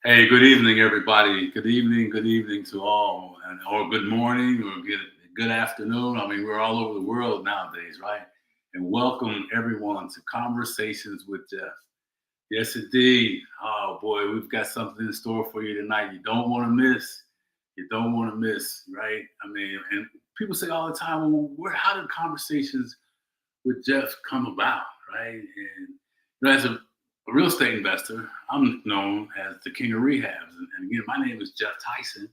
Hey, good evening, everybody. Good evening to all, or good morning, or good afternoon. I mean, we're all over the world nowadays, right? And welcome everyone to Conversations with Geoff. Yes, indeed. Oh boy, we've got something in store for you tonight. You don't want to miss. You don't want to miss, right? I mean, and people say all the time, well, how did Conversations with Geoff come about, right? And as a real estate investor, I'm known as the king of rehabs. And again, my name is Geoff Tyson.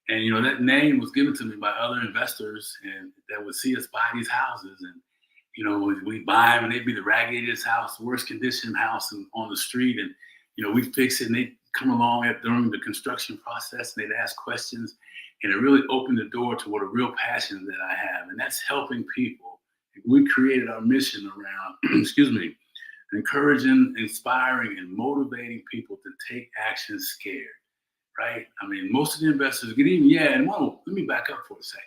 And that name was given to me by other investors and that would see us buy these houses. And we buy them and they'd be the raggediest house, worst condition house on the street. And we'd fix it and they'd come along during the construction process and they'd ask questions. And it really opened the door to what a real passion that I have. And that's helping people. We created our mission around, excuse me, encouraging, inspiring, and motivating people to take action scared, right? I mean, most of the investors get even, and let me back up for a second.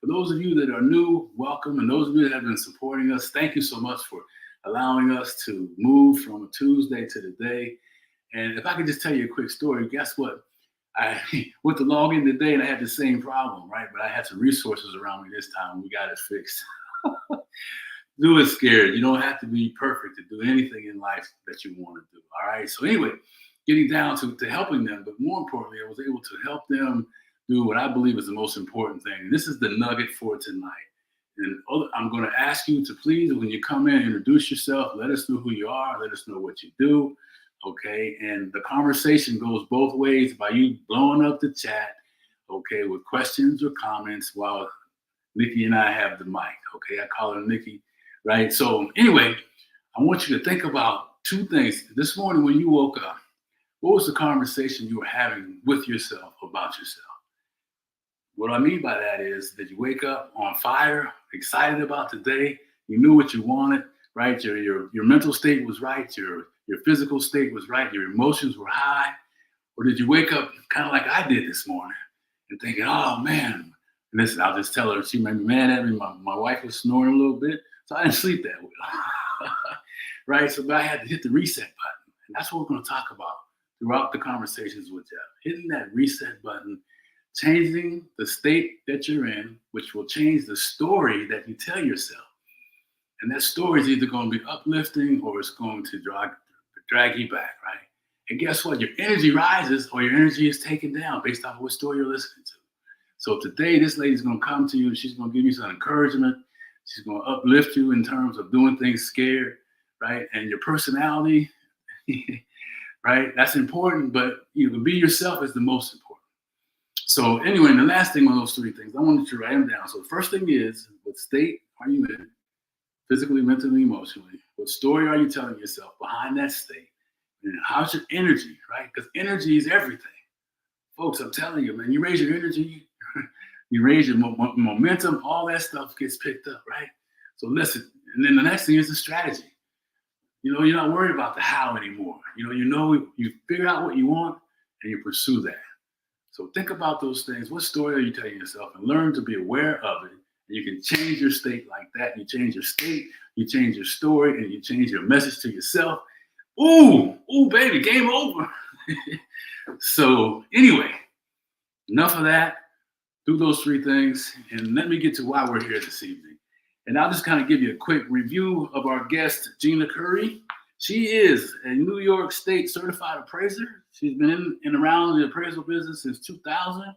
For those of you that are new, welcome. And those of you that have been supporting us, thank you so much for allowing us to move from a Tuesday to today. And if I could just tell you a quick story, guess what? I went to log in today and I had the same problem, right? But I had some resources around me this time. We got it fixed. Do it scared. You don't have to be perfect to do anything in life that you want to do. All right. So anyway, getting down to helping them, but more importantly, I was able to help them do what I believe is the most important thing. And this is the nugget for tonight. And I'm going to ask you to please, when you come in, introduce yourself. Let us know who you are. Let us know what you do. Okay. And the conversation goes both ways by you blowing up the chat, okay, with questions or comments while Nikki and I have the mic. Okay. I call her Nikki. Right. So anyway, I want you to think about two things. This morning when you woke up, what was the conversation you were having with yourself about yourself? What I mean by that is that you wake up on fire, excited about the day. You knew what you wanted, right? Your mental state was right. Your physical state was right. Your emotions were high. Or did you wake up kind of like I did this morning and thinking, oh man, and listen, I'll just tell her, she made me mad at me. My wife was snoring a little bit. So I didn't sleep that well, right? So I had to hit the reset button. And that's what we're going to talk about throughout the conversations with Geoff. Hitting that reset button, changing the state that you're in, which will change the story that you tell yourself. And that story is either going to be uplifting or it's going to drag you back, right? And guess what? Your energy rises or your energy is taken down based off of what story you're listening to. So today, this lady's going to come to you and she's going to give you some encouragement. She's going to uplift you in terms of doing things scared, right? And your personality, right? That's important, but be yourself is the most important. So anyway, and the last thing on those three things, I wanted you to write them down. So the first thing is, what state are you in? Physically, mentally, emotionally. What story are you telling yourself behind that state? And how's your energy, right? Because energy is everything. Folks, I'm telling you, man, you raise your energy, you raise your momentum, all that stuff gets picked up, right? So listen, and then the next thing is the strategy. You're not worried about the how anymore. You figure out what you want and you pursue that. So think about those things. What story are you telling yourself? And learn to be aware of it. And you can change your state like that. You change your state, you change your story, and you change your message to yourself. Ooh, baby, game over. So anyway, enough of that. Do those three things, and let me get to why we're here this evening. And I'll just kind of give you a quick review of our guest, Ginna Currie. She is a New York State certified appraiser. She's been in and around the appraisal business since 2000.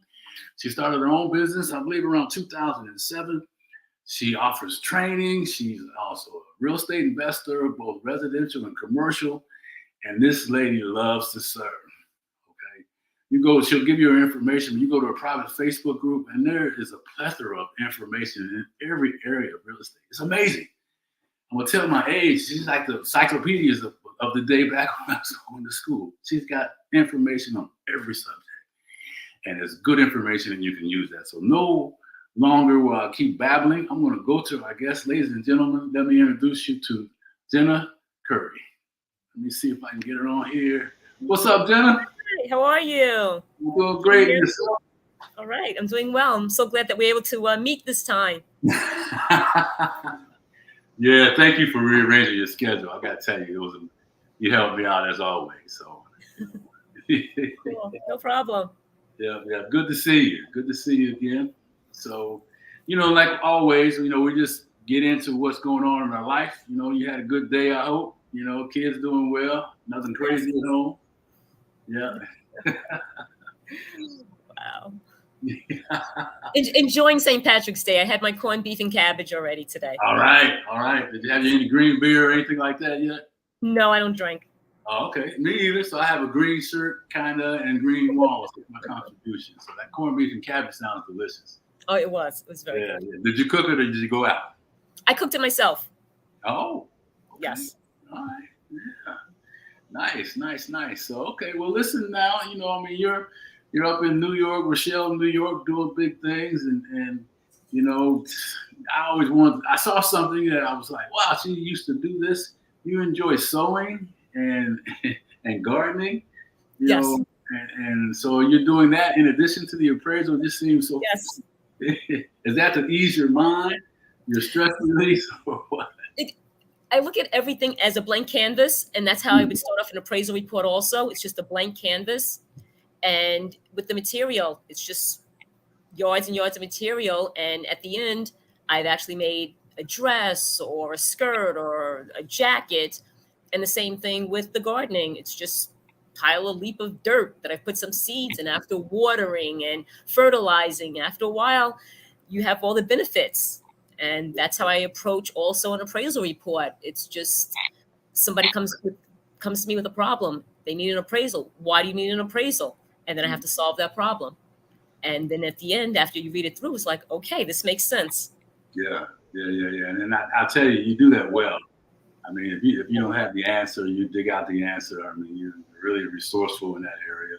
She started her own business, I believe, around 2007. She offers training. She's also a real estate investor, both residential and commercial. And this lady loves to serve. She'll give you her information. You go to a private Facebook group, and there is a plethora of information in every area of real estate. It's amazing. I'm going to tell my age. She's like the encyclopedias of the day back when I was going to school. She's got information on every subject. And it's good information, and you can use that. So no longer will I keep babbling. I'm going to go to our guest. Ladies and gentlemen, let me introduce you to Ginna Currie. Let me see if I can get her on here. What's up, Ginna? How are you? I'm doing great. All right. I'm doing well. I'm so glad that we're able to meet this time. Yeah, thank you for rearranging your schedule. I got to tell you, you helped me out as always. So Cool. No problem. Yeah, yeah. Good to see you. Good to see you again. So, like always, we just get into what's going on in our life. You had a good day, I hope. Kids doing well. Nothing Yes. crazy at home. Yeah. Wow. Enjoying St. Patrick's Day. I had my corned beef and cabbage already today. All right. All right. Did you have any green beer or anything like that yet? No, I don't drink. Oh, okay. Me either. So I have a green shirt, kinda, and green walls with my contribution. So that corned beef and cabbage sounds delicious. Oh, it was. It was very good. Yeah. Did you cook it or did you go out? I cooked it myself. Oh. Okay. Yes. All right. Yeah. Nice. So okay. Well, listen now. You're up in New York, Rochelle, New York, doing big things, and I saw something that I was like, wow, she used to do this. You enjoy sewing and and gardening, Yes. and so you're doing that in addition to the appraisal. It just seems so. Yes. Is that to ease your mind, your stress release, or what? I look at everything as a blank canvas, and that's how I would start off an appraisal report also. It's just a blank canvas. And with the material, it's just yards and yards of material. And at the end, I've actually made a dress or a skirt or a jacket. And the same thing with the gardening. It's just pile a leap of dirt that I've put some seeds in. After watering and fertilizing, after a while, you have all the benefits. And that's how I approach also an appraisal report. It's just somebody comes to me with a problem. They need an appraisal. Why do you need an appraisal? And then I have to solve that problem. And then at the end, after you read it through, it's like, okay, this makes sense. Yeah. And I'll tell you, you do that well. I mean, if you don't have the answer, you dig out the answer. I mean, you're really resourceful in that area.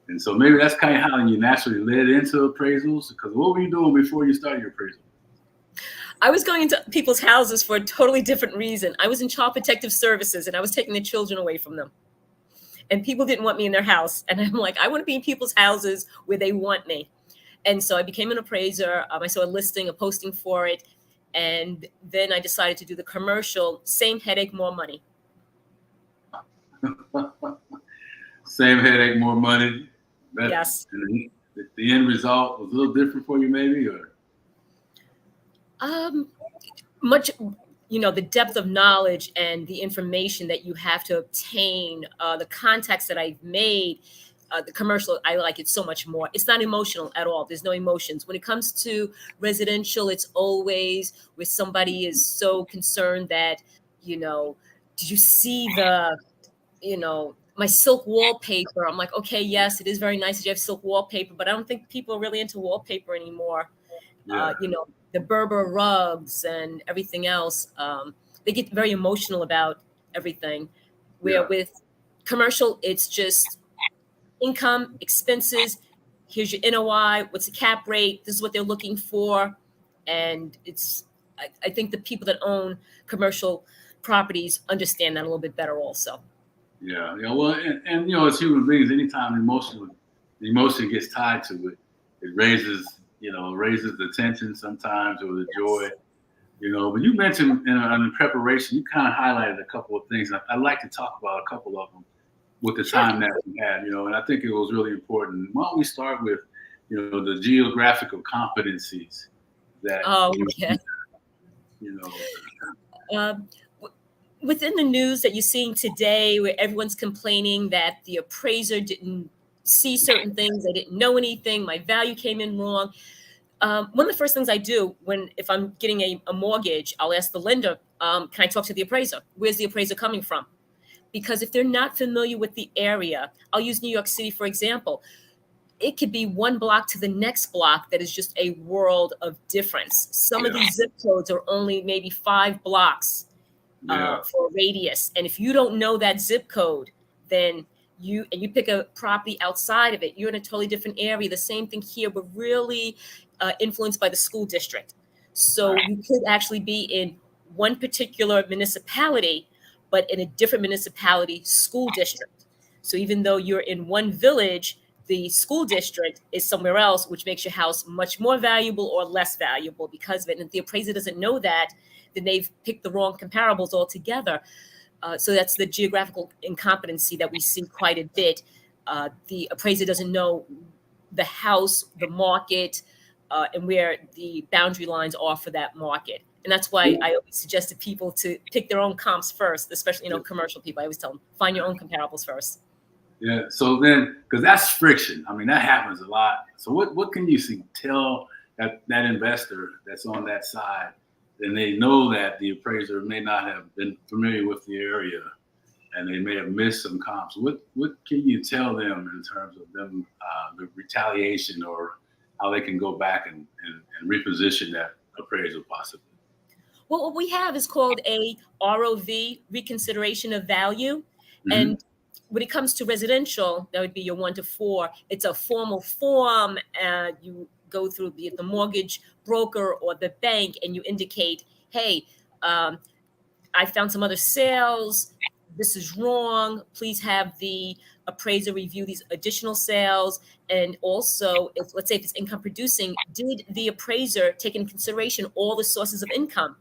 And so maybe that's kind of how you naturally led into appraisals. Because what were you doing before you started your appraisal? I was going into people's houses for a totally different reason. I was in Child Protective Services, and I was taking the children away from them. And people didn't want me in their house. And I'm like, I want to be in people's houses where they want me. And so I became an appraiser. I saw a listing, a posting for it. And then I decided to do the commercial, same headache, more money. Same headache, more money. Yes. And the end result was a little different for you, maybe, or? Much, the depth of knowledge and the information that you have to obtain, the contacts that I've made, the commercial, I like it so much more. It's not emotional at all. There's no emotions. When it comes to residential, it's always where somebody is so concerned that, did you see my silk wallpaper? I'm like, okay, yes, it is very nice that you have silk wallpaper, but I don't think people are really into wallpaper anymore. Yeah. The Berber rugs and everything else. They get very emotional about everything. Where with commercial, it's just income, expenses. Here's your NOI. What's the cap rate? This is what they're looking for. And I think the people that own commercial properties understand that a little bit better also. Yeah. Well, and as human beings, anytime emotion gets tied to it, it raises the tension sometimes, or the joy, but you mentioned in preparation, you kind of highlighted a couple of things. I'd like to talk about a couple of them with the time that we had, and I think it was really important. Why don't we start with, the geographical competencies that, within the news that you're seeing today, where everyone's complaining that the appraiser didn't see certain things, they didn't know anything, my value came in wrong. One of the first things I do if I'm getting a mortgage, I'll ask the lender, can I talk to the appraiser? Where's the appraiser coming from? Because if they're not familiar with the area, I'll use New York City, for example. It could be one block to the next block that is just a world of difference. Some of these zip codes are only maybe 5 blocks for a radius. And if you don't know that zip code, then you pick a property outside of it, you're in a totally different area. The same thing here, but really influenced by the school district. So you could actually be in one particular municipality, but in a different municipality school district. So even though you're in one village, the school district is somewhere else, which makes your house much more valuable or less valuable because of it. And if the appraiser doesn't know that, then they've picked the wrong comparables altogether. So that's the geographical incompetency that we see quite a bit. the appraiser doesn't know the house, the market, and where the boundary lines are for that market. And that's why I always suggest to people to pick their own comps first, especially, commercial people. I always tell them, find your own comparables first. Yeah. So then, because that's friction. I mean, that happens a lot. So what can you tell that investor that's on that side, and they know that the appraiser may not have been familiar with the area, and they may have missed some comps. What can you tell them in terms of them the retaliation, or how they can go back and reposition that appraisal possibly? Well, what we have is called a ROV, reconsideration of value. Mm-hmm. And when it comes to residential, that would be your 1 to 4. It's a formal form. You go through the mortgage broker or the bank, and you indicate, hey, I found some other sales. This is wrong. Please have the appraiser review these additional sales. And also, if let's say if it's income producing, did the appraiser take into consideration all the sources of income?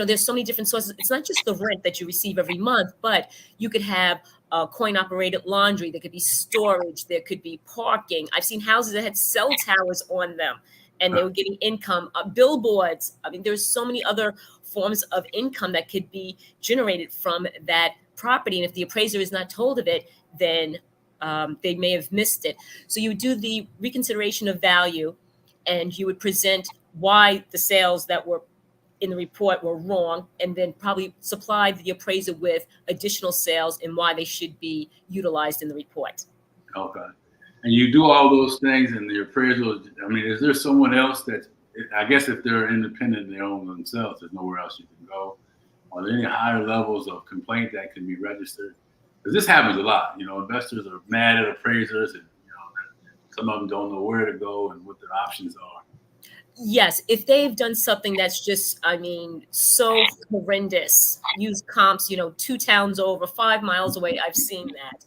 There's so many different sources. It's not just the rent that you receive every month, but you could have coin operated laundry. There could be storage. There could be parking. I've seen houses that had cell towers on them, and they were getting income, billboards. I mean, there's so many other forms of income that could be generated from that property. And if the appraiser is not told of it, then they may have missed it. So you would do the reconsideration of value, and you would present why the sales that were in the report were wrong, and then probably supply the appraiser with additional sales and why they should be utilized in the report. Okay. And you do all those things, and the appraisal, I mean, is there someone else that, I guess if they're independent and they own themselves, there's nowhere else you can go? Are there any higher levels of complaint that can be registered? Because this happens a lot. Investors are mad at appraisers, and some of them don't know where to go and what their options are. Yes, if they've done something that's just, so horrendous, use comps, 2 towns over, 5 miles away, I've seen that.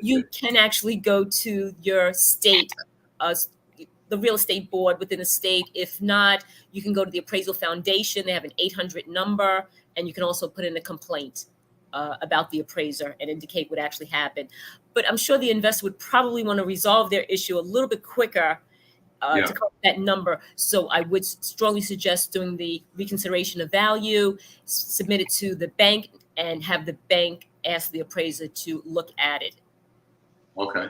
You can actually go to your state, the real estate board within the state. If not, you can go to the Appraisal Foundation. They have an 800 number, and you can also put in a complaint about the appraiser and indicate what actually happened. But I'm sure the investor would probably want to resolve their issue a little bit quicker to call that number. So I would strongly suggest doing the reconsideration of value, submit it to the bank, and have the bank ask the appraiser to look at it. Okay,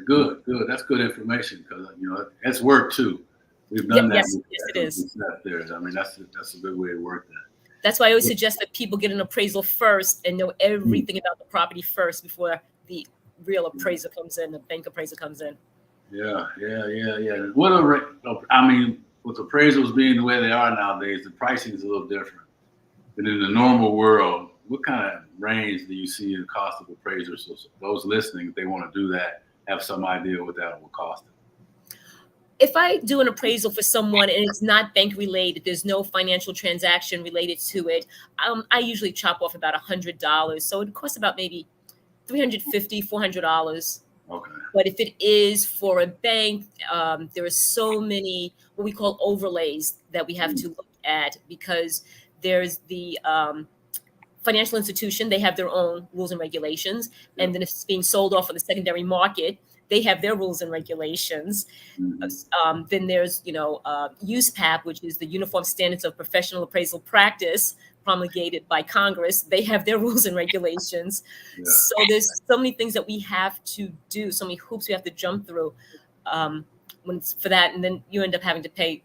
good. That's good information, because that's work too. We've done that. Yes, it is. I mean, that's a good way to work that. That's why I always suggest that people get an appraisal first and know everything about the property first before the real appraiser comes in, the bank appraiser comes in. Yeah. With appraisals being the way they are nowadays, the pricing is a little different. But in the normal world, what kind of range do you see in the cost of appraisers? So those listening, if they want to do that, have some idea what that will cost them. If I do an appraisal for someone and it's not bank related, there's no financial transaction related to it, I usually chop off about $100. So it costs about maybe $350, $400. Okay. But if it is for a bank, there are so many what we call overlays that we have to look at, because there's the financial institution. They have their own rules and regulations. And then if it's being sold off on the secondary market, they have their rules and regulations. Then there's, USPAP, which is the Uniform Standards of Professional Appraisal Practice, promulgated by Congress. They have their rules and regulations. Yeah. So there's so many things that we have to do, so many hoops we have to jump through when it's for that. And then you end up having to pay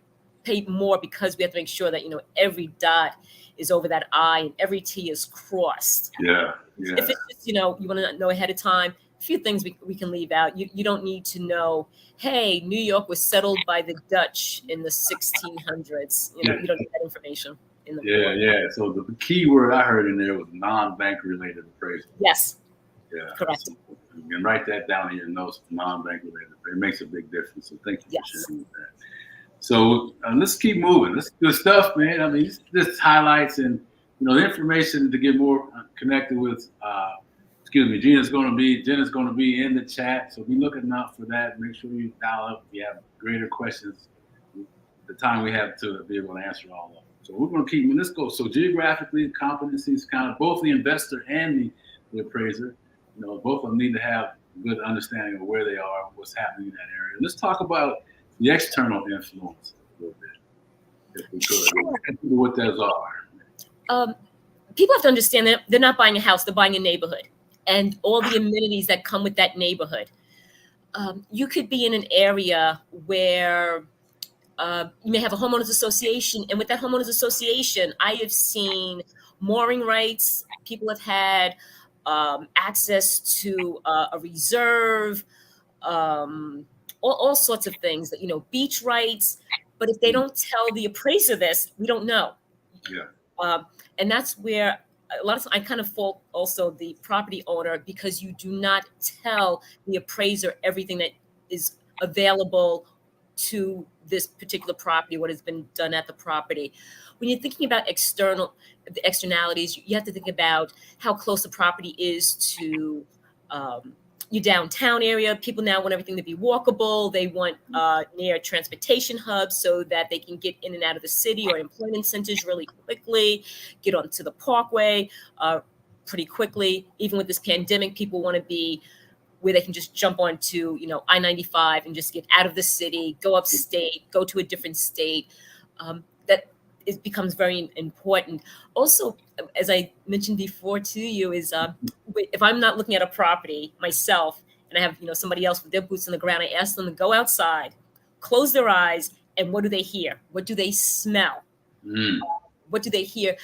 more, because we have to make sure that, every dot is over that I and every T is crossed. Yeah. If it's just, you want to know ahead of time, a few things we can leave out. You don't need to know, hey, New York was settled by the Dutch in the 1600s. You don't need that information. Yeah. So the key word I heard in there was non-bank related appraisal. Yes. Yeah. Correct. So you can write that down in your notes. Non-bank related. It makes a big difference. So thank you for sharing that. So let's keep moving. That's good stuff, man. I mean, this highlights and the information to get more connected with. Ginna's going to be in the chat, so be looking out for that. Make sure you dial up if you have greater questions. The time we have to be able to answer all of them. So we're going to keep. Let's go. So geographically, competencies, kind of both the investor and the appraiser. both of them need to have a good understanding of where they are, what's happening in that area. Let's talk about the external influence a little bit, if we could. What those are. People have to understand that they're not buying a house; they're buying a neighborhood, and all the amenities that come with that neighborhood. You could be in an area where you may have a homeowners association, and with that homeowners association, I have seen mooring rights. People have had access to a reserve, all sorts of things that, beach rights. But if they don't tell the appraiser this, we don't know. Yeah. And that's where a lot of times I kind of fault also the property owner, because you do not tell the appraiser everything that is available to this particular property, what has been done at the property. When you're thinking about the externalities, you have to think about how close the property is to your downtown area. People now want everything to be walkable. They want near transportation hubs so that they can get in and out of the city or employment centers really quickly, get onto the parkway pretty quickly. Even with this pandemic, people want to be where they can just jump onto, I-95 and just get out of the city, go upstate, go to a different state. That becomes very important. Also, as I mentioned before to you, is if I'm not looking at a property myself and I have somebody else with their boots on the ground, I ask them to go outside, close their eyes, and what do they hear? What do they smell? What do they hear?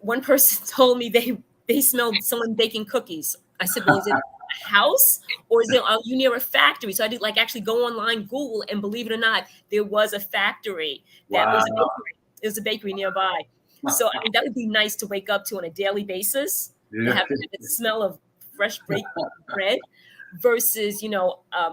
One person told me they smelled someone baking cookies. I said, well, is it a house or is it, are you near a factory? So I did actually go online, Google, and believe it or not, there was a factory that was a bakery. It was a bakery nearby. So that would be nice to wake up to on a daily basis. To have the smell of fresh baked bread versus,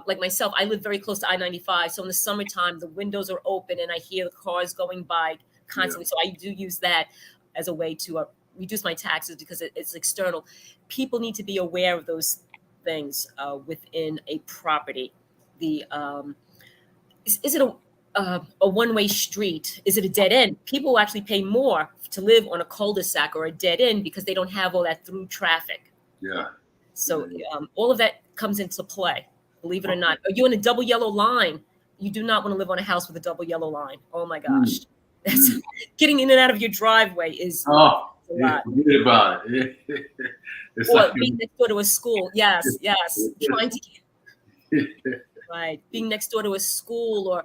like myself, I live very close to I-95. So in the summertime, the windows are open and I hear the cars going by constantly. So I do use that as a way to reduce my taxes because it's external. People need to be aware of those things within a property. Is it a one-way street? Is it a dead end? People actually pay more to live on a cul-de-sac or a dead end because they don't have all that through traffic. Yeah. So all of that comes into play, believe it or not. Are you in a double yellow line? You do not want to live on a house with a double yellow line. Oh my gosh. That's getting in and out of your driveway is a lot. Forget about it. It's or being next door to a school. Yes. Trying to get right. Being next door to a school or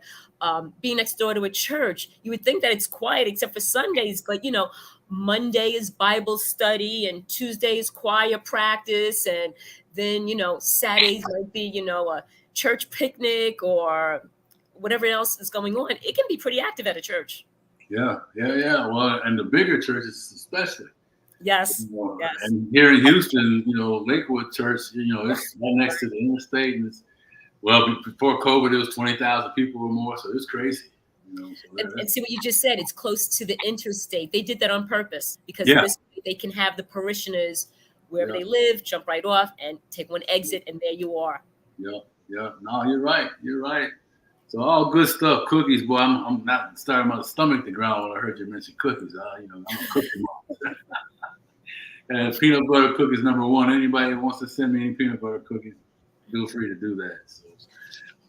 being next door to a church. You would think that it's quiet except for Sundays, but Monday is Bible study and Tuesday is choir practice, and then Saturdays might be a church picnic or whatever else is going on. It can be pretty active at a church. Yeah. Well, and the bigger churches especially. Yes. And here in Houston, Lakewood Church, it's right next to the interstate, and before COVID, it was 20,000 people or more, so it's crazy. And see what you just said. It's close to the interstate. They did that on purpose because this way they can have the parishioners wherever they live, jump right off and take one exit, and there you are. Yeah. No, you're right. So all good stuff. Cookies, boy. I'm not starting my stomach to ground when I heard you mention cookies. I'm a cookie monster. And peanut butter cookies #1. Anybody that wants to send me any peanut butter cookies, feel free to do that. So,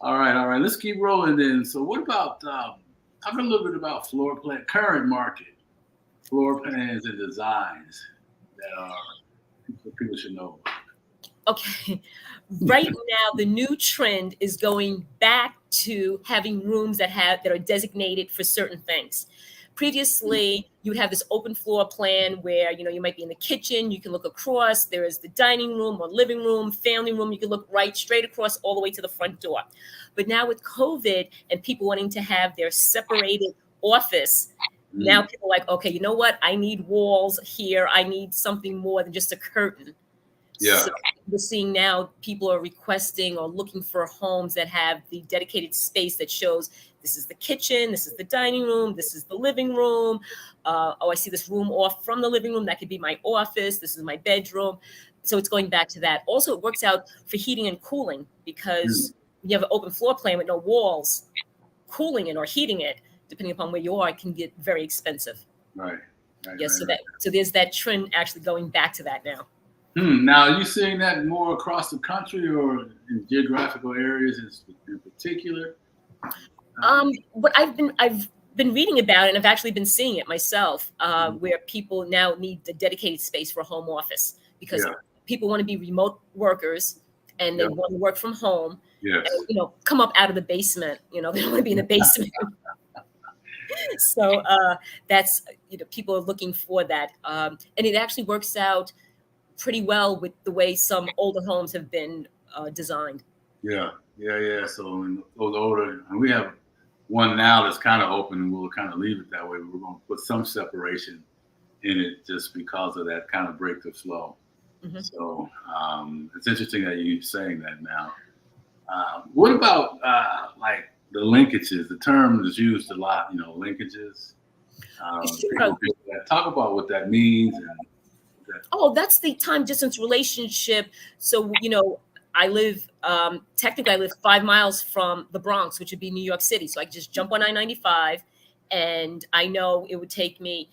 all right. Let's keep rolling then. So what about talk a little bit about current market floor plans and designs that people should know about. Okay. Right now, the new trend is going back to having rooms that are designated for certain things. Previously, you would have this open floor plan where, you might be in the kitchen, you can look across, there is the dining room or living room, family room, you can look right straight across all the way to the front door. But now with COVID and people wanting to have their separated office, now people are like, okay, you know what? I need walls here. I need something more than just a curtain. Yeah. So we're seeing now people are requesting or looking for homes that have the dedicated space that shows this is the kitchen, this is the dining room, this is the living room. I see this room off from the living room. That could be my office. This is my bedroom. So it's going back to that. Also, it works out for heating and cooling because when you have an open floor plan with no walls, cooling it or heating it, depending upon where you are, it can get very expensive. Right. So there's that trend actually going back to that now. Now, are you seeing that more across the country or in geographical areas in particular? What I've been reading about it, and I've actually been seeing it myself, Mhm. where people now need the dedicated space for a home office because Yeah, people want to be remote workers and they yeah, want to work from home and yes, come up out of the basement. They don't want to be in the basement. So that's people are looking for that, and it actually works out pretty well with the way some older homes have been designed. yeah, yeah. So in those older, and we have one now that's kind of open, and we'll kind of leave it that way. But we're going to put some separation in it just because of that kind of break the flow. Mhm. So it's interesting that you're saying that now. What about like the linkages? The term is used a lot, linkages. Sure. People get that. Talk about what that means and that. Oh, that's the time distance relationship. So, technically, I live 5 miles from the Bronx, which would be New York City. So I could just jump on I-95, and I know it would take me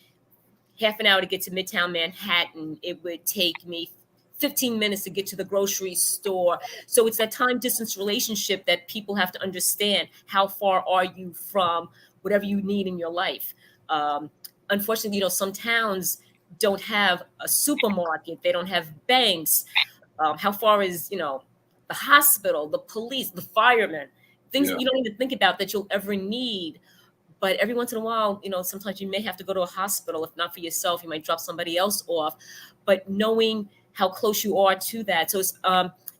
half an hour to get to Midtown Manhattan. It would take me 15 minutes to get to the grocery store. So it's that time distance relationship that people have to understand. How far are you from whatever you need in your life? Um, Unfortunately, some towns don't have a supermarket, they don't have banks. How far is, the hospital, the police, the firemen, things Yeah, that you don't even think about that you'll ever need. But every once in a while, sometimes you may have to go to a hospital. If not for yourself, you might drop somebody else off. But knowing how close you are to that. So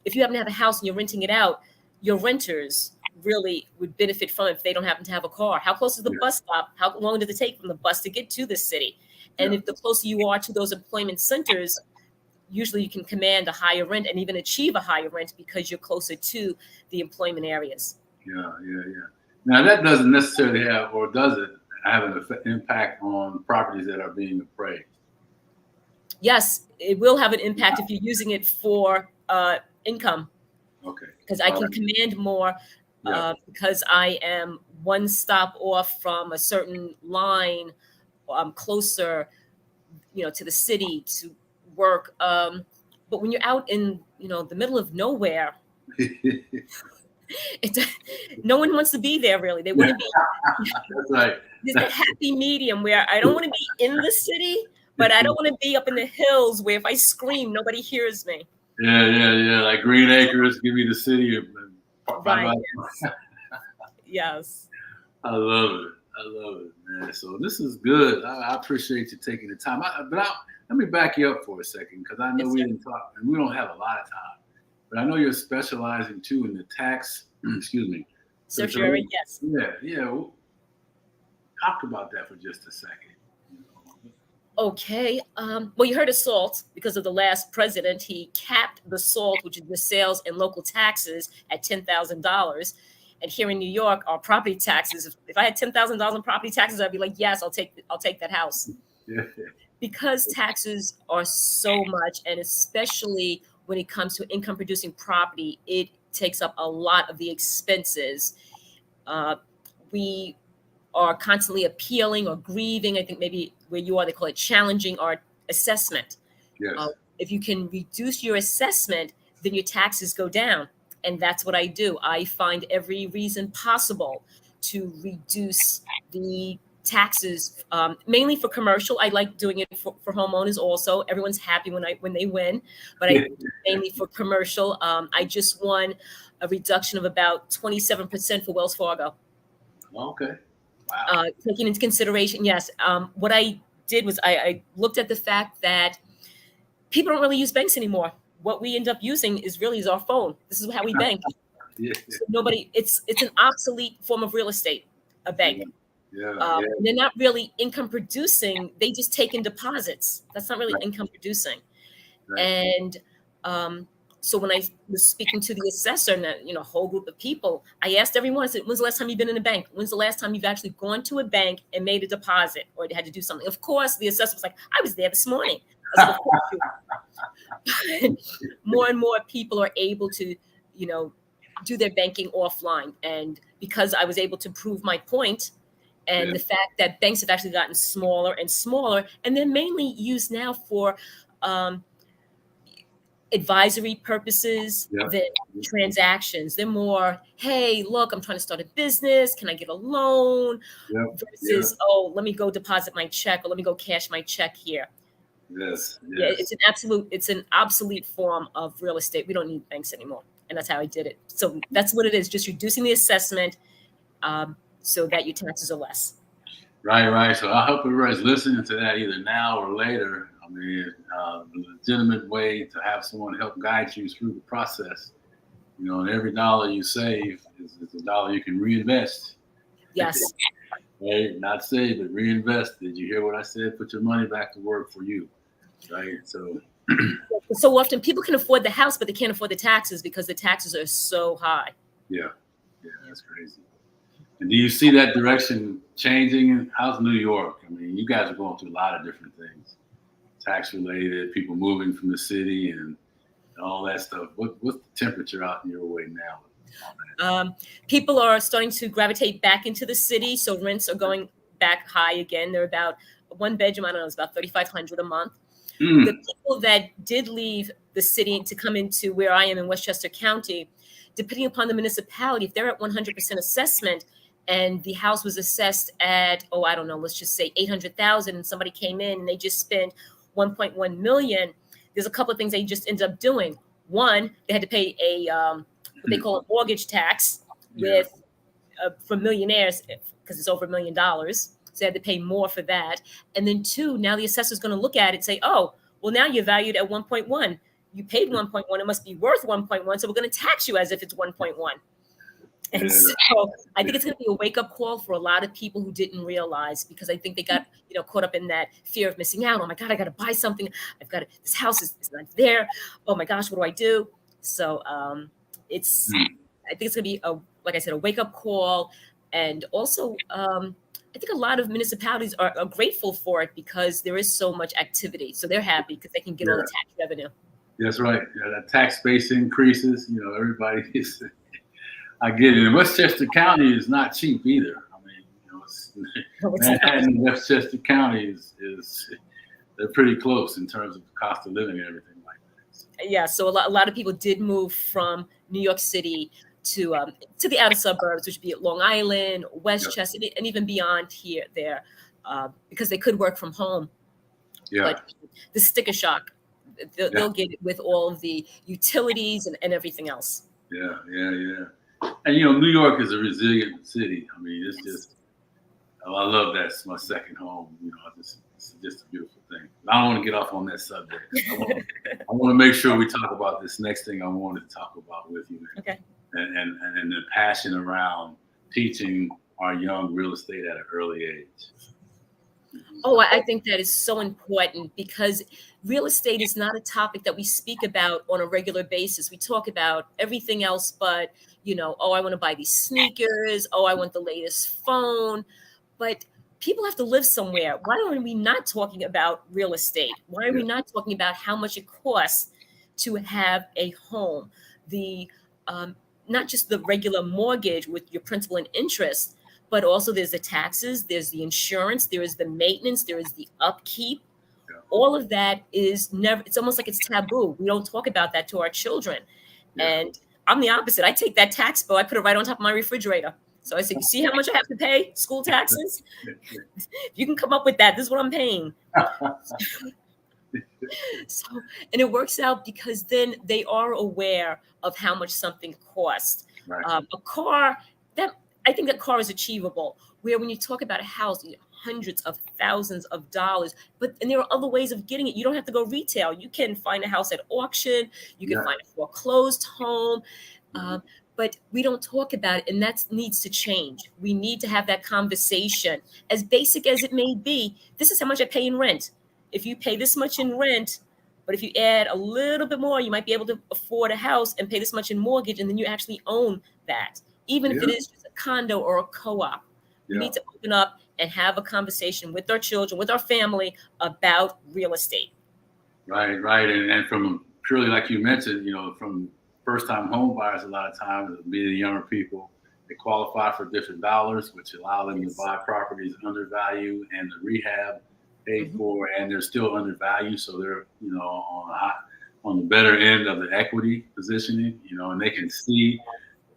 if you happen to have a house and you're renting it out, your renters really would benefit from it if they don't happen to have a car. How close is the yeah, bus stop? How long does it take from the bus to get to the city? And yeah, if the closer you are to those employment centers, usually you can command a higher rent and even achieve a higher rent because you're closer to the employment areas. yeah. Now that doesn't necessarily have, or does it have an impact on properties that are being appraised? Yes, it will have an impact if you're using it for income Okay, because I all can right, command more yeah, because I am one stop off from a certain line. I'm closer, to the city to work. But when you're out in, the middle of nowhere, it, no one wants to be there really. They want to be. that's right. There's that happy medium where I don't want to be in the city, but I don't want to be up in the hills where if I scream, nobody hears me. Yeah. Like Green Acres, give me the city. Bye Right. bye. Yes. I love it. I love it, man. So this is good. I appreciate you taking the time. Let me back you up for a second because I know Yes, we sir. didn't talk, and we don't have a lot of time. But I know you're specializing too in the tax. Excuse me. Certiorari, yes. Yeah. Talk about that for just a second. You know. Okay. Well, you heard of SALT because of the last president. He capped the SALT, which is the sales and local taxes, at $10,000. And here in New York, our property taxes. If I had $10,000 in property taxes, I'd be like, yes, I'll take that house Yeah, because taxes are so much, and especially when it comes to income producing property, it takes up a lot of the expenses. Uh, we are constantly appealing or grieving. I think maybe where you are, they call it challenging our assessment. Uh, yes. if you can reduce your assessment, then your taxes go down. And that's what I do. I find every reason possible to reduce the taxes, mainly for commercial. I like doing it for homeowners also. Everyone's happy when they win, but I mainly for commercial. I just won a reduction of about 27% for Wells Fargo. Okay. Wow. Taking into consideration, yes. What I did was I looked at the fact that people don't really use banks anymore. What we end up using is our phone. This is how we bank. Yeah. So nobody, it's an obsolete form of real estate, a Yeah. bank. Yeah. They're not really income producing. They just take in deposits. That's not really Right. income producing. Right. And um, so when I was speaking to the assessor and a whole group of people, I asked everyone, I said, when's the last time you've been in a bank? When's the last time you've actually gone to a bank and made a deposit or had to do something? Of course, the assessor was like, I was there this morning. I was like, of course you were. More and more people are able to, you know, do their banking offline. And because I was able to prove my point, Yeah. and the fact that banks have actually gotten smaller and smaller, and they're mainly used now for um, advisory purposes Yeah. than transactions. They're more, hey, look, I'm trying to start a business. Can I get a loan? Yeah. Versus, oh, let me go deposit my check, or let me go cash my check here. Yes. Yeah, Yes. it's an obsolete form of real estate. We don't need banks anymore. And that's how I did it. So that's what it is, just reducing the assessment so that your taxes are less. Right, right. So I hope everybody's listening to that either now or later. I mean, a legitimate way to have someone help guide you through the process. You know, and every dollar you save is a dollar you can reinvest. Yes. Right? Not save, but reinvest. Did you hear what I said? Put your money back to work for you. Right? So So often people can afford the house, but they can't afford the taxes because the taxes are so high. yeah, that's crazy. And do you see that direction changing? How's New York? I mean, you guys are going through a lot of different things, tax related, people moving from the city and all that stuff. What's the temperature out in your way now? People are starting to gravitate back into the city, so rents are going back high again. They're about one bedroom, I don't know, it's about $3,500 a month. The people that did leave the city to come into where I am in Westchester County, depending upon the municipality, if they're at 100% assessment and the house was assessed at, oh, I don't know, let's just say 800,000, and somebody came in and they just spent 1.1 million, there's a couple of things they just end up doing. One, they had to pay a what they call a mortgage tax with for millionaires because it's over $1 million. So they had to pay more for that. And then two, now the assessor's going to look at it and say, oh, well, now you're valued at 1.1. You paid 1.1. It must be worth 1.1. So we're going to tax you as if it's 1.1. And so I think it's going to be a wake-up call for a lot of people who didn't realize, because I think they got caught up in that fear of missing out. Oh my God, I got to buy something. This house is not there. Oh my gosh, what do I do? So I think it's going to be like I said, a wake-up call. And also I think a lot of municipalities are grateful for it because there is so much activity. So they're happy because they can get all the tax revenue. That's right. That tax base increases. Everybody is. I get it. And Westchester County is not cheap either. I mean, Manhattan, Westchester County is they're pretty close in terms of the cost of living and everything like that. Yeah. So a lot of people did move from New York City to the outer suburbs, which would be Long Island, Westchester, and even beyond there, because they could work from home. Yeah. But the sticker shock, they'll get it with all of the utilities and everything else. Yeah. And New York is a resilient city. I mean, it's just, I love that. It's my second home. It's just a beautiful thing. I don't want to get off on that subject. I want to make sure we talk about this next thing I wanted to talk about with you. Okay. And the passion around teaching our young real estate at an early age. Oh, I think that is so important because real estate is not a topic that we speak about on a regular basis. We talk about everything else, but oh, I want to buy these sneakers. Oh, I want the latest phone. But people have to live somewhere. Why are we not talking about real estate? Why are we not talking about how much it costs to have a home? The not just the regular mortgage with your principal and interest, but also there's the taxes, there's the insurance, there is the maintenance, there is the upkeep. All of that is never, it's almost like it's taboo. We don't talk about that to our children. And I'm the opposite. I take that tax bill, I put it right on top of my refrigerator. So I say, you see how much I have to pay school taxes? You can come up with that. This is what I'm paying. And it works out because then they are aware of how much something costs. Right. A car, I think that car is achievable. Where when you talk about a house, hundreds of thousands of dollars, and there are other ways of getting it. You don't have to go retail. You can find a house at auction. You can find a foreclosed home. But we don't talk about it, and that needs to change. We need to have that conversation, as basic as it may be. This is how much I pay in rent. If you pay this much in rent, but if you add a little bit more, you might be able to afford a house and pay this much in mortgage, and then you actually own that. Even if it is just a condo or a co-op, we need to open up and have a conversation with our children, with our family about real estate. Right. And from purely, like you mentioned, from first-time home buyers, a lot of times, being the younger people, they qualify for different dollars, which allow them to buy properties undervalued and the rehab paid for, and they're still undervalued, so they're on on the better end of the equity positioning, and they can see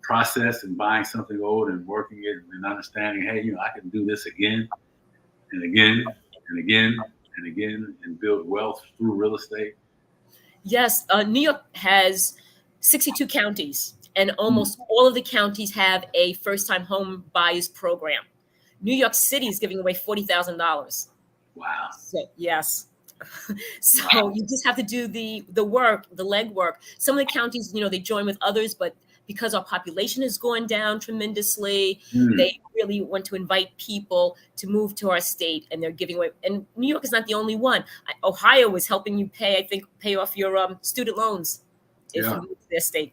process and buying something old and working it and understanding, hey, I can do this again and again and again and again and build wealth through real estate. Yes, New York has 62 counties, and Mm. almost all of the counties have a first-time home buyers program. New York City is giving away $40,000. Wow. So yes. So Wow. you just have to do the work, the legwork. Some of the counties, they join with others, but because our population has gone down tremendously, Mm. they really want to invite people to move to our state, and they're giving away. And New York is not the only one. Ohio is helping you pay off your student loans if Yeah. you move to their state.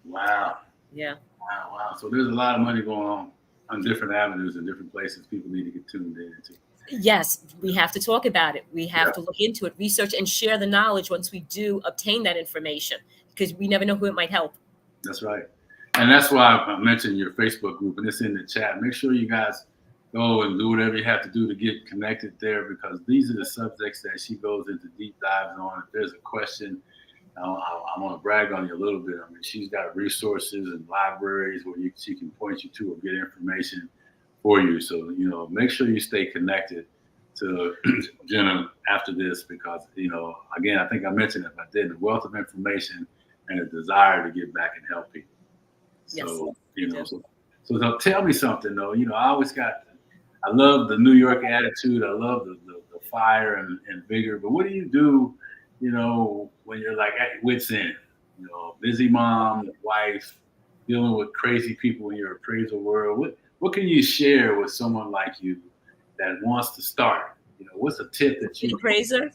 Wow. Yeah. Wow. So there's a lot of money going on different avenues and different places people need to get tuned into. Yes, we have to talk about it. We have Yeah. to look into it, research, and share the knowledge once we do obtain that information, because we never know who it might help. That's right. And that's why I mentioned your Facebook group, and it's in the chat. Make sure you guys go and do whatever you have to do to get connected there, because these are the subjects that she goes into deep dives on. If there's a question, I want to brag on you a little bit. I mean, she's got resources and libraries where she can point you to or get information for you. So, make sure you stay connected to Ginna after this, because, again, I think I mentioned it, if I did, the wealth of information and a desire to get back and help people. So, Yes. So tell me something though. I love the New York attitude. I love the fire and vigor. But what do you do, when you're like at wit's end? Busy mom, wife, dealing with crazy people in your appraisal world. What can you share with someone like you that wants to start? What's a tip that you? Appraiser.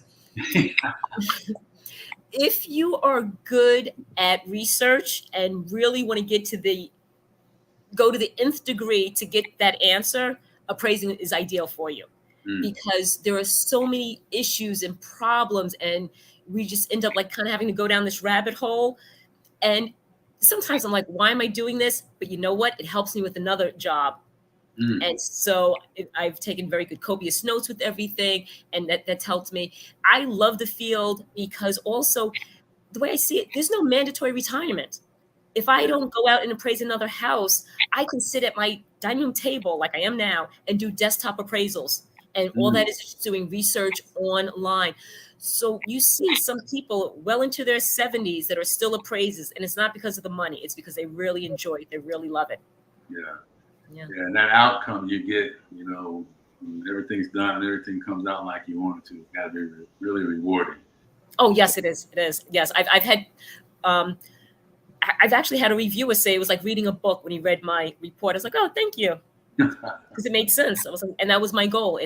If you are good at research and really want to go to the nth degree to get that answer, appraising is ideal for you. Because there are so many issues and problems, and we just end up like kind of having to go down this rabbit hole. And sometimes I'm like, why am I doing this? But you know what? It helps me with another job. And so I've taken very good copious notes with everything, and that's helped me. I love the field because also the way I see it, there's no mandatory retirement. If I don't go out and appraise another house, I can sit at my dining room table like I am now and do desktop appraisals. And all that is just doing research online. So you see some people well into their 70s that are still appraisers, and it's not because of the money. It's because they really enjoy it. They really love it. Yeah, and that outcome you get, when everything's done and everything comes out like you want it to, it's got to be really rewarding. Oh, yes, it is. It is. Yes, I've had, I've actually had a reviewer say it was like reading a book when he read my report. I was like, oh, thank you, because it made sense. I was like, and that was my goal.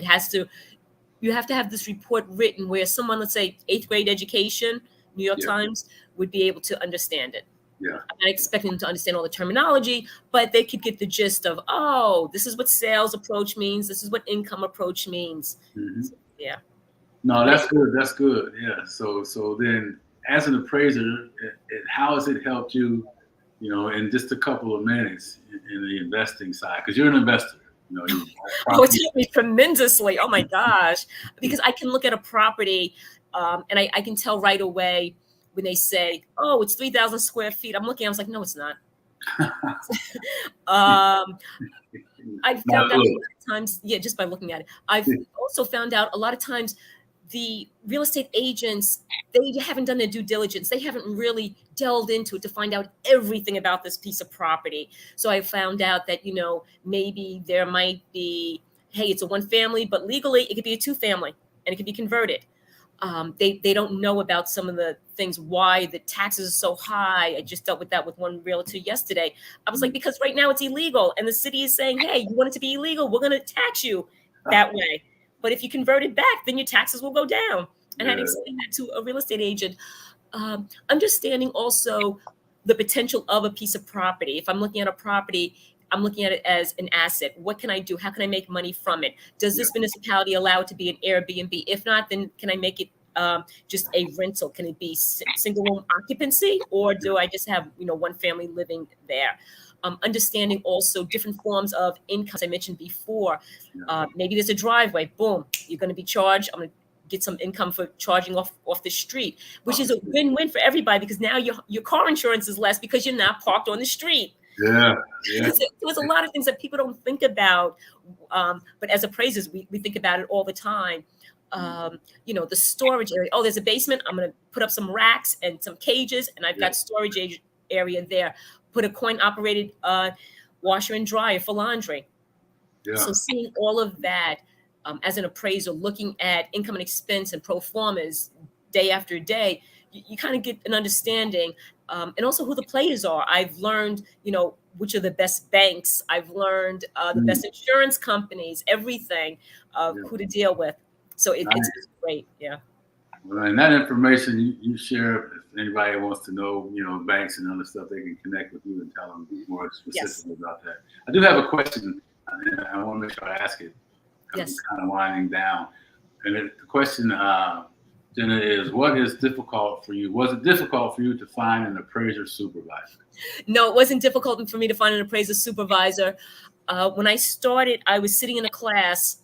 You have to have this report written where someone, let's say 8th grade education, New York Times, would be able to understand it. Yeah. I'm not expecting them to understand all the terminology, but they could get the gist of, oh, this is what sales approach means. This is what income approach means. So, yeah. No, that's good. That's good. Yeah. So then, as an appraiser, how has it helped you, in just a couple of minutes in the investing side? Because you're an investor. Oh, it's helped me tremendously. Oh my gosh, because I can look at a property, and I can tell right away when they say, "Oh, it's 3,000 square feet." I'm looking. I was like, "No, it's not." I've found out a lot of times, just by looking at it. I've also found out a lot of times the real estate agents, they haven't done their due diligence. They haven't really delved into it to find out everything about this piece of property. So I found out that, maybe there might be, hey, it's a 1-family, but legally it could be a 2-family and it could be converted. They don't know about some of the things, why the taxes are so high. I just dealt with that with one realtor yesterday. I was like, because right now it's illegal and the city is saying, hey, you want it to be illegal, we're going to tax you that way. But if you convert it back, then your taxes will go down. And I had to explain that to a real estate agent. Understanding also the potential of a piece of property. If I'm looking at a property, I'm looking at it as an asset. What can I do? How can I make money from it? Does this municipality allow it to be an Airbnb? If not, then can I make it just a rental? Can it be single room occupancy, or do I just have 1 family living there? Understanding also different forms of income, as I mentioned before. Maybe there's a driveway. Boom, you're going to be charged. I'm going to get some income for charging off the street, which is a win-win for everybody, because now your car insurance is less because you're not parked on the street. Yeah. There's a lot of things that people don't think about, but as appraisers, we think about it all the time. The storage area. Oh, there's a basement. I'm going to put up some racks and some cages, and I've got storage area there. Put a coin-operated washer and dryer for laundry. Yeah. So seeing all of that as an appraiser, looking at income and expense and pro formas day after day, you kind of get an understanding, and also who the players are. I've learned, which are the best banks. I've learned the best insurance companies, everything, who to deal with. So it's great. Yeah. Well, and that information you share, if anybody wants to know, banks and other stuff, they can connect with you and tell them more specifically about that. I do have a question, and I want to make sure I ask it. Yes. I'm kind of winding down. And the question, Ginna, is what is difficult for you? Was it difficult for you to find an appraiser supervisor? No, it wasn't difficult for me to find an appraiser supervisor. When I started, I was sitting in a class.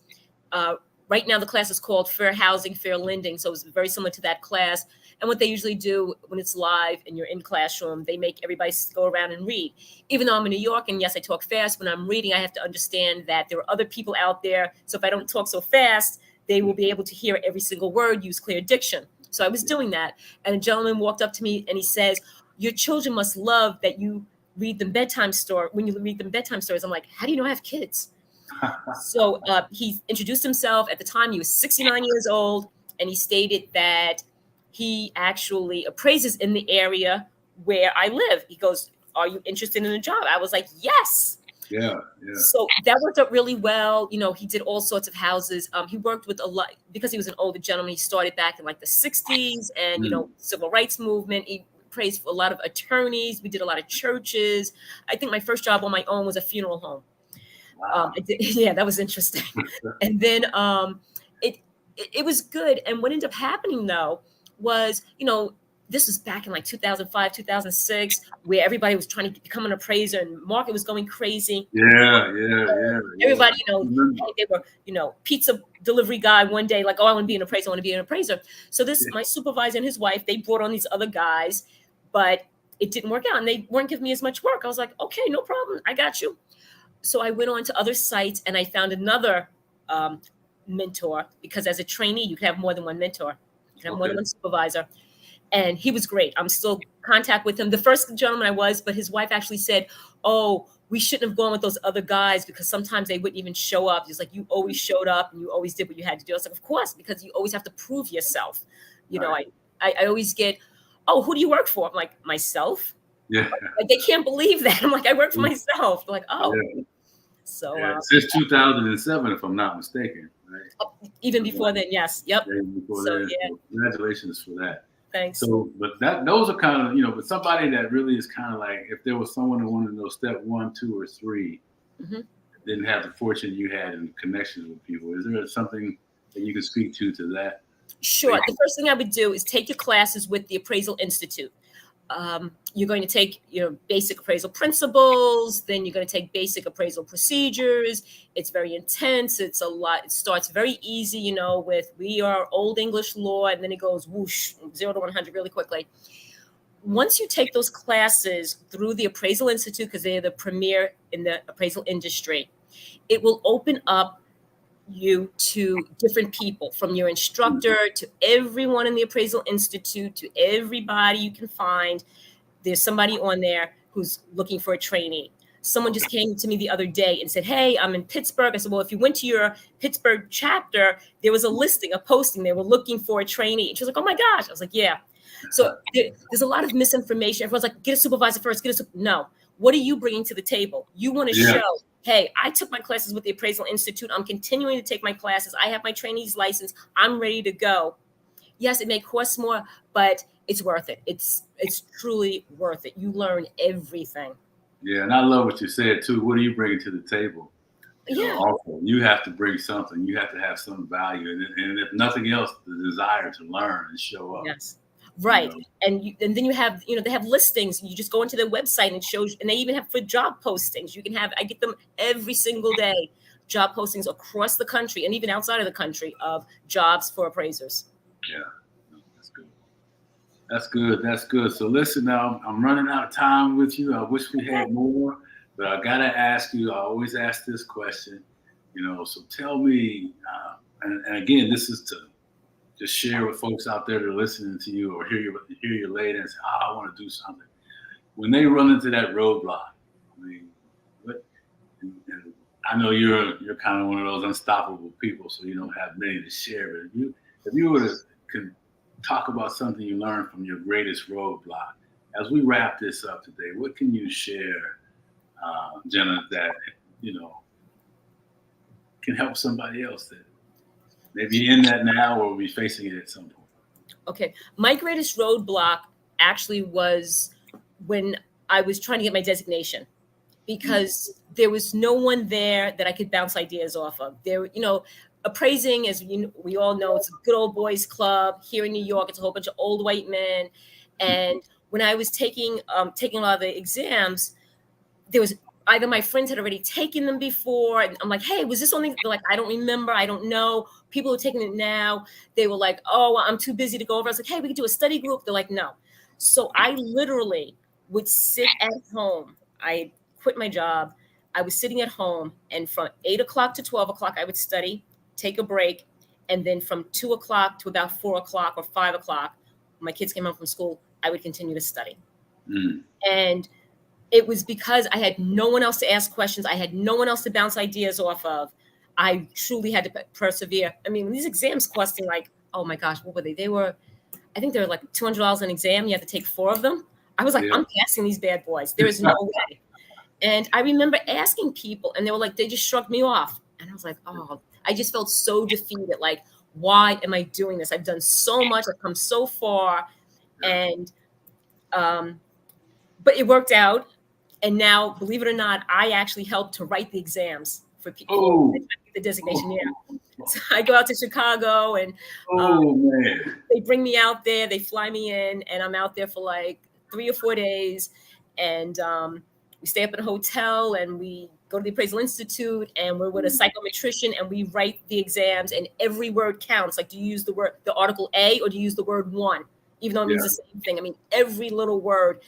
Right now, the class is called Fair Housing, Fair Lending. So it's very similar to that class. And what they usually do when it's live and you're in classroom, they make everybody go around and read. Even though I'm in New York, and yes, I talk fast, when I'm reading, I have to understand that there are other people out there. So if I don't talk so fast, they will be able to hear every single word, use clear diction. So I was doing that. And a gentleman walked up to me and he says, "Your children must love that you read them bedtime story. When you read them bedtime stories." I'm like, "How do you know I have kids?" So he introduced himself. At the time, he was 69 years old, and he stated that he actually appraises in the area where I live. He goes, "Are you interested in a job?" I was like, "Yes." Yeah. So that worked out really well. He did all sorts of houses. He worked with a lot, because he was an older gentleman. He started back in like the 60s and, civil rights movement. He appraised for a lot of attorneys. We did a lot of churches. I think my first job on my own was a funeral home. Wow. Yeah, that was interesting. And then it was good. And what ended up happening, though, was, this was back in like 2005, 2006, where everybody was trying to become an appraiser and market was going crazy. Yeah. Everybody, they were, pizza delivery guy one day, like, "Oh, I want to be an appraiser. I want to be an appraiser." So my supervisor and his wife, they brought on these other guys, but it didn't work out. And they weren't giving me as much work. I was like, "Okay, no problem. I got you." So I went on to other sites and I found another mentor, because as a trainee, you can have more than one mentor. You can have more than one supervisor. And he was great. I'm still in contact with him. The first gentleman I was, but his wife actually said, "Oh, we shouldn't have gone with those other guys because sometimes they wouldn't even show up. Just like, you always showed up and you always did what you had to do." I was like, "Of course, because you always have to prove yourself." Right. I always get, "Oh, who do you work for?" I'm like, "Myself." Yeah. Like, they can't believe that. I'm like, "I work for myself." They're like, "Oh." Yeah. So since 2007, if I'm not mistaken, right? Even before then, yes. Yep. Before So, then, yeah. so congratulations for that. Thanks. So, but those are kind of, but somebody that really is kind of like, if there was someone who wanted to know step 1, 2, or 3, didn't have the fortune you had in connections with people, is there something that you can speak to that? Sure. The first thing I would do is take your classes with the Appraisal Institute. You're going to take basic appraisal principles, then you're going to take basic appraisal procedures. It's very intense. It's a lot. It starts very easy, with we are old English law, and then it goes whoosh, 0 to 100 really quickly. Once you take those classes through the Appraisal Institute, because they're the premier in the appraisal industry, it will open up you to different people, from your instructor to everyone in the Appraisal Institute to everybody you can find. There's somebody on there who's looking for a trainee. Someone just came to me the other day and said, "Hey, I'm in Pittsburgh." I said, "Well, if you went to your Pittsburgh chapter, there was a posting. They were looking for a trainee." And she was like, "Oh my gosh." I was like, "Yeah." So there's a lot of misinformation. Everyone's like, "Get a supervisor first. No. What are you bringing to the table? You want to show, hey, I took my classes with the Appraisal Institute. I'm continuing to take my classes. I have my trainee's license. I'm ready to go." Yes, it may cost more, but it's worth it. It's truly worth it. You learn everything. Yeah, and I love what you said too. What are you bringing to the table? Also, you have to bring something. You have to have some value, and if nothing else, the desire to learn and show up. Yes. Right. And then you have, they have listings. You just go into their website and it shows, and they even have for job postings. I get them every single day. job postings across the country and even outside of the country of jobs for appraisers. Yeah, that's good. That's good. That's good. So listen, now I'm running out of time with you. I wish we had more, but I gotta ask you. I always ask this question, So tell me, and again, this is to just share with folks out there that are listening to you or hear you later and say, I want to do something. When they run into that roadblock, I mean, and I know you're kind of one of those unstoppable people, so you don't have many to share. But if you were to talk about something you learned from your greatest roadblock, as we wrap this up today, what can you share, Ginna, that can help somebody else that maybe in that now or will be facing it at some point? Okay, my greatest roadblock actually was when I was trying to get my designation, because there was no one there that I could bounce ideas off of. Appraising, as we all know, it's a good old boys club here in New York. It's a whole bunch of old white men. And when I was taking a lot of the exams, there was either my friends had already taken them before, and I'm like, hey, was this something? They're like, I don't remember, I don't know. People who are taking it now, they were like, oh, I'm too busy to go over. I was like, hey, we could do a study group. They're like, no. So I literally would sit at home. I quit my job. I was sitting at home, and from 8 o'clock to 12 o'clock, I would study, take a break. And then from 2 o'clock to about 4 o'clock or 5 o'clock, when my kids came home from school, I would continue to study. And it was because I had no one else to ask questions. I had no one else to bounce ideas off of. I truly had to persevere. I mean, these exams costing like, oh my gosh, what were they? I think they were like $200 an exam. You have to take 4 of them. I was like, I'm passing these bad boys. There is no way. And I remember asking people, and they were like, they just shrugged me off. And I was like, oh, I just felt so defeated. Like, why am I doing this? I've done so much. I've come so far. And, but it worked out. And now, believe it or not, I actually helped to write the exams for people to get the designation. So I go out to Chicago, and they bring me out there. They fly me in, and I'm out there for like 3 or 4 days. And we stay up in a hotel, and we go to the Appraisal Institute, and we're with a psychometrician, and we write the exams, and every word counts. Like, do you use the article A, or do you use the word one? Even though it means the same thing. I mean, every little word.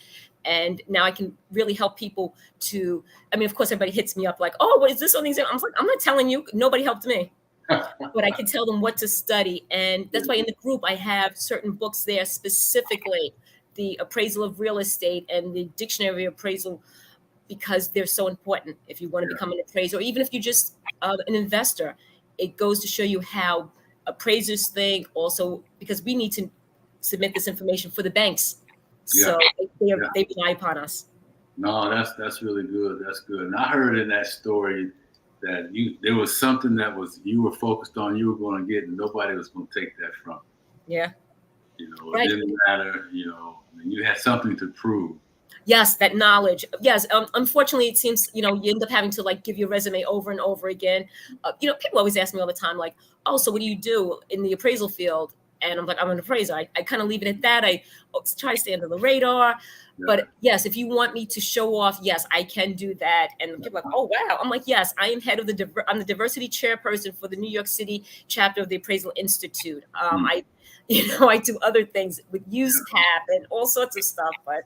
And now I can really help people of course, everybody hits me up like, oh, what is this on the exam? I'm like, I'm not telling you. Nobody helped me. But I can tell them what to study. And that's why in the group, I have certain books there, specifically the Appraisal of Real Estate and the Dictionary of Appraisal, because they're so important if you want to become an appraiser, or even if you're just an investor. It goes to show you how appraisers think also, because we need to submit this information for the banks. So they rely upon us. No, that's really good. That's good. And I heard in that story that there was something that you were focused on, you were going to get, and nobody was going to take that from you. Yeah. It didn't matter. You had something to prove. Yes, that knowledge. Yes. Unfortunately, it seems, you end up having to like give your resume over and over again. People always ask me all the time, like, oh, so what do you do in the appraisal field? And I'm like, I'm an appraiser. I kind of leave it at that. I try to stay under the radar. Yeah. But yes, if you want me to show off, yes, I can do that. And people are like, oh, wow. I'm like, yes, I am I'm the diversity chairperson for the New York City chapter of the Appraisal Institute. I do other things with USCAP and all sorts of stuff. But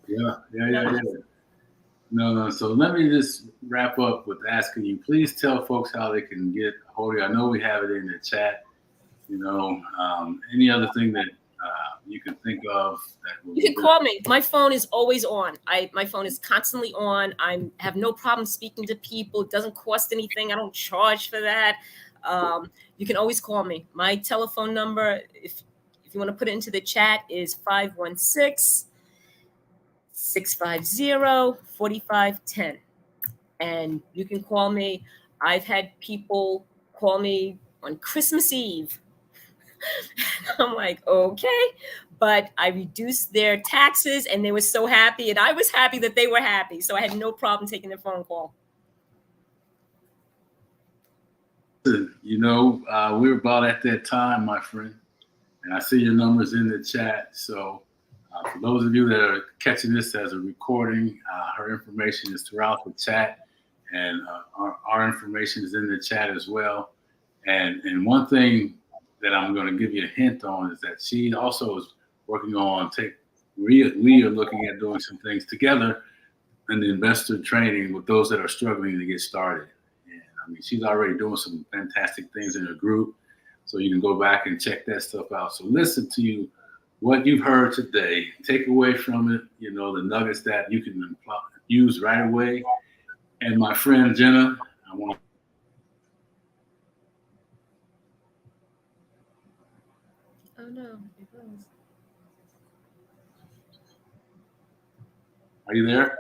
No. So let me just wrap up with asking you, please tell folks how they can get a hold of you. I know we have it in the chat. Any other thing that you can think of that you can call me. My phone is always on. My phone is constantly on. I have no problem speaking to people. It doesn't cost anything. I don't charge for that. You can always call me. My telephone number, if you want to put it into the chat, is 516-650-4510. And you can call me. I've had people call me on Christmas Eve. I'm like, okay, but I reduced their taxes, and they were so happy, and I was happy that they were happy. So I had no problem taking their phone call. We're about at that time, my friend, and I see your numbers in the chat. So for those of you that are catching this as a recording, her information is throughout the chat. and our information is in the chat as well. And one thing that I'm going to give you a hint on is that she also is working on we are looking at doing some things together in the investor training with those that are struggling to get started. And I mean, she's already doing some fantastic things in her group, so you can go back and check that stuff out. So listen to what you've heard today, take away from it, the nuggets that you can use right away. And my friend Ginna, I want. Oh no, it was. Are you there?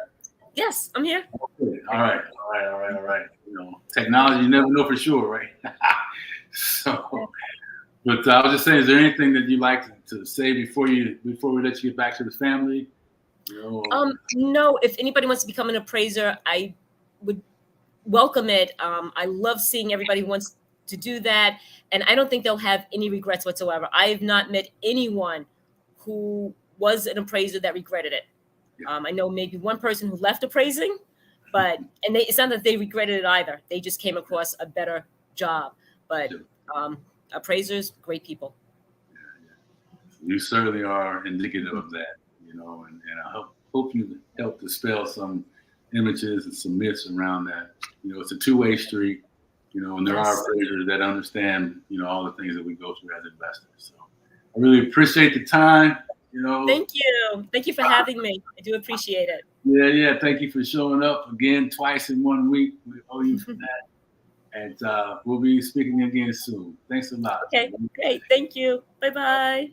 Yes, I'm here. Okay. All right. Technology, you never know for sure, right? So, but I was just saying, is there anything that you'd like to say before we let you get back to the family? No, if anybody wants to become an appraiser, I would welcome it. I love seeing everybody who wants to do that, and I don't think they'll have any regrets whatsoever. I have not met anyone who was an appraiser that regretted it. Yeah. I know maybe one person who left appraising, it's not that they regretted it either. They just came across a better job. But appraisers, great people. You certainly are indicative of that, and I hope you help dispel some images and some myths around that. It's a two-way street, and there are appraisers that understand, all the things that we go through as investors. So I really appreciate the time. Thank you for having me. I do appreciate it. Yeah. Thank you for showing up again twice in 1 week. We owe you for that. And we'll be speaking again soon. Thanks a lot. Okay, great. Thank you. Bye-bye.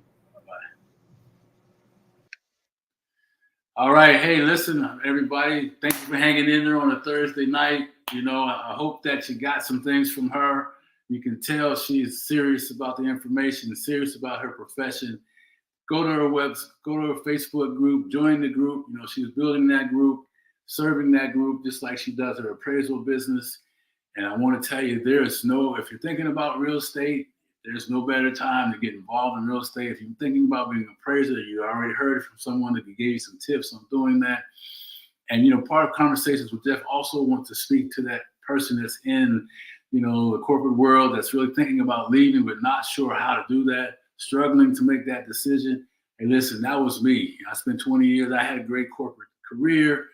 All right. Hey, listen, everybody. Thank you for hanging in there on a Thursday night. I hope that you got some things from her. You can tell she's serious about the information, serious about her profession. Go to her website, go to her Facebook group, join the group. She's building that group, serving that group, just like she does her appraisal business. And I want to tell you, if you're thinking about real estate, there's no better time to get involved in real estate. If you're thinking about being an appraiser, you already heard it from someone that gave you some tips on doing that. And, part of conversations with Geoff also want to speak to that person that's in, the corporate world that's really thinking about leaving, but not sure how to do that, struggling to make that decision. And listen, that was me. I spent 20 years. I had a great corporate career,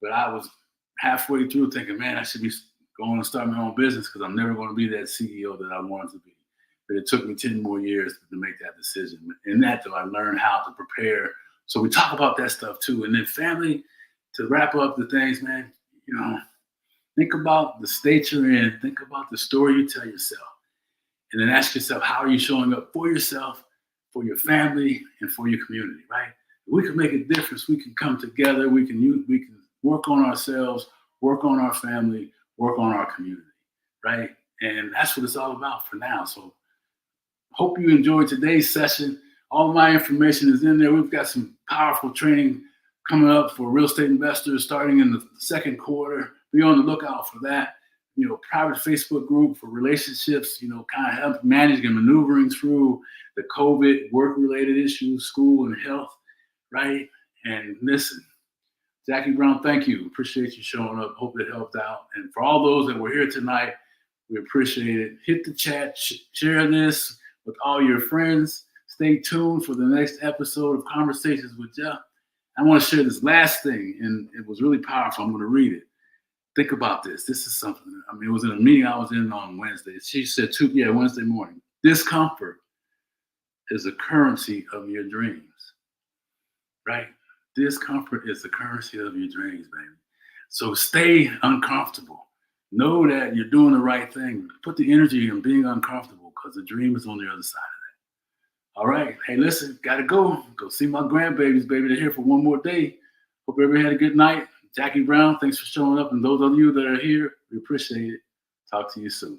but I was halfway through thinking, man, I should be going to start my own business because I'm never going to be that CEO that I wanted to be. But it took me 10 more years to make that decision. In that, though, I learned how to prepare. So we talk about that stuff too. And then family, to wrap up the things, man, think about the state you're in. Think about the story you tell yourself. And then ask yourself, how are you showing up for yourself, for your family, and for your community, right? We can make a difference. We can come together. We can work on ourselves, work on our family, work on our community, right? And that's what it's all about for now. So hope you enjoyed today's session. All of my information is in there. We've got some powerful training coming up for real estate investors starting in the second quarter. Be on the lookout for that. Private Facebook group for relationships, kind of help managing and maneuvering through the COVID work-related issues, school and health, right? And listen, Jackie Brown, thank you. Appreciate you showing up. Hope it helped out. And for all those that were here tonight, we appreciate it. Hit the chat, share this with all your friends. Stay tuned for the next episode of Conversations with Geoff. I want to share this last thing, and it was really powerful. I'm going to read it. Think about this. This is something, it was in a meeting I was in on Wednesday. She said, Wednesday morning, discomfort is the currency of your dreams, right? Discomfort is the currency of your dreams, baby. So stay uncomfortable. Know that you're doing the right thing. Put the energy in being uncomfortable because the dream is on the other side of that. All right. Hey, listen, got to go. Go see my grandbabies, baby. They're here for one more day. Hope everybody had a good night. Jackie Brown, thanks for showing up. And those of you that are here, we appreciate it. Talk to you soon.